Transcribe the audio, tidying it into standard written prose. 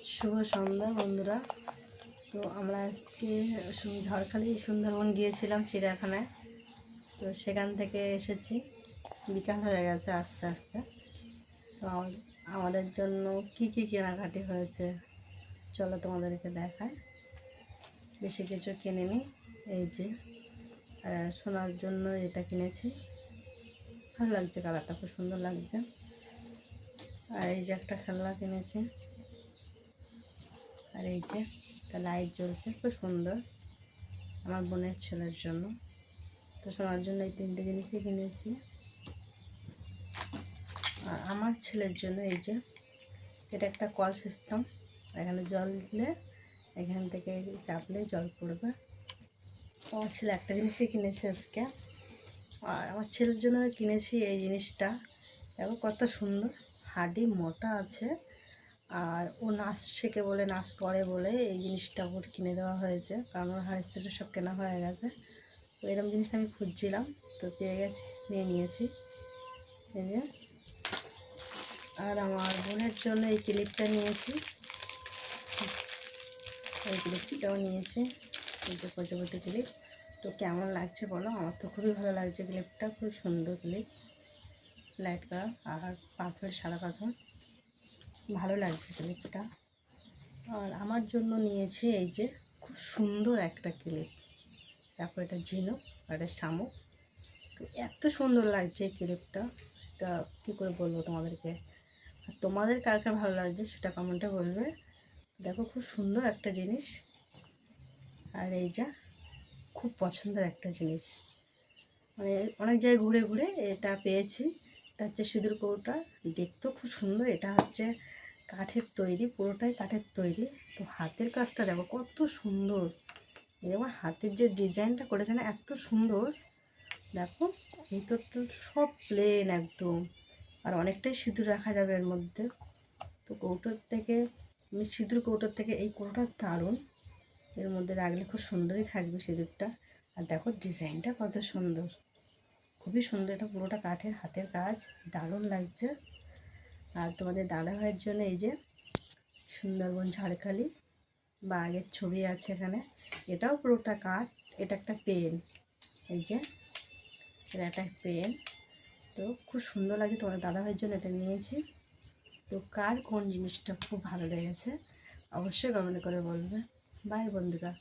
শুভ সন্ধ্যা বন্ধুরা। তো আমরা আজকে ঝড়খালি সুন্দরবন গিয়েছিলাম চিড়িয়াখানায়। তো সেখান থেকে এসেছি, বিকাল হয়ে গেছে আস্তে আস্তে। তো আমাদের জন্য কি কি কেনাকাটি হয়েছে চলো তোমাদেরকে দেখায়। বেশি কিছু কিনিনি, এই যে শোনার জন্য এটা কিনেছি, ভালো লাগছে, কালারটা খুব সুন্দর লাগছে। আর এই যে একটা খেলনা কিনেছি, আর এই যে একটা লাইট জ্বলছে খুব সুন্দর, আমার বোনের ছেলের জন্য। তো শোনার জন্য এই তিনটে জিনিসই কিনেছি। আর আমার ছেলের জন্য এই যে এটা একটা কল সিস্টেম, এখানে জল দিলে এখান থেকে চাপলে জল পড়বে। আমার ছেলে একটা জিনিসই কিনেছে আজকে। আর আমার ছেলের জন্য কিনেছি এই জিনিসটা, দেখো কত সুন্দর, হাডি মোটা আছে। আর ও নাচ শেখে বলে, নাচ করে বলে এই জিনিসটা ওর কিনে দেওয়া হয়েছে, কারণ ওর হাড়ি সেটা সব কেনা হয়ে গেছে। তো এরকম জিনিসটা আমি খুঁজছিলাম, তো পেয়ে গেছি, নিয়ে নিয়েছি এই যে। আর আমার বোনের জন্য এই ক্লিপটা নিয়েছি, এই ক্লিপটাও নিয়েছি, এই যে প্রজাপতি ক্লিপ। তো কেমন লাগছে বলো? আমার তো খুবই ভালো লাগছে ক্লিপটা, খুব সুন্দর ক্লিপ, লাইট কালার আর পাথর, সাদা পাথর, ভালো লাগছে ক্লিপটা। আর আমার জন্য নিয়েছি এই যে খুব সুন্দর একটা ক্লিপ, তারপর এটা ঝিনুক আর এটা শামুক। তো এত সুন্দর লাগছে এই ক্লিপটা, সেটা কী করে বলবো তোমাদেরকে। আর তোমাদের কার কার ভালো লাগছে সেটা কমেন্টে বলবে। দেখো খুব সুন্দর একটা জিনিস। আর এই যা খুব পছন্দের একটা জিনিস, মানে অনেক জায়গায় ঘুরে ঘুরে এটা পেয়েছি। এটা হচ্ছে সিঁদুর কৌটা, দেখতেও খুব সুন্দর। এটা হচ্ছে কাঠের তৈরি, পুরোটাই কাঠের তৈরি। তো হাতের কাজটা দেখো কত সুন্দর, এবার হাতের যে ডিজাইনটা করেছে না এত সুন্দর। দেখো ভিতরটা সব প্লেন একদম, আর অনেকটাই সিঁদুর রাখা যাবে এর মধ্যে। তো কৌটোর থেকে, সিঁদুর কৌটোর থেকে এই কৌটোটা দারুণ, এর মধ্যে রাখলে খুব সুন্দরই থাকবে সিঁদুরটা। আর দেখো ডিজাইনটা কত সুন্দর, খুবই সুন্দর। এটা পুরোটা কাঠের, হাতের কাজ, দারুণ লাগছে। আর তোমাদের দাদাভাইয়ের জন্য এই যে সুন্দরবন ঝড়খালি বাঘের ছবি আছে এখানে, এটাও পুরোটা কাঠ। এটা একটা পেন, এই যে এটা একটা পেন। তো খুব সুন্দর লাগে, তোমাদের দাদাভাইয়ের জন্য এটা নিয়েছি। তো কার কোন জিনিসটা খুব ভালো লেগেছে অবশ্যই কমেন্ট করে বলবে। বাই বন্ধুরা।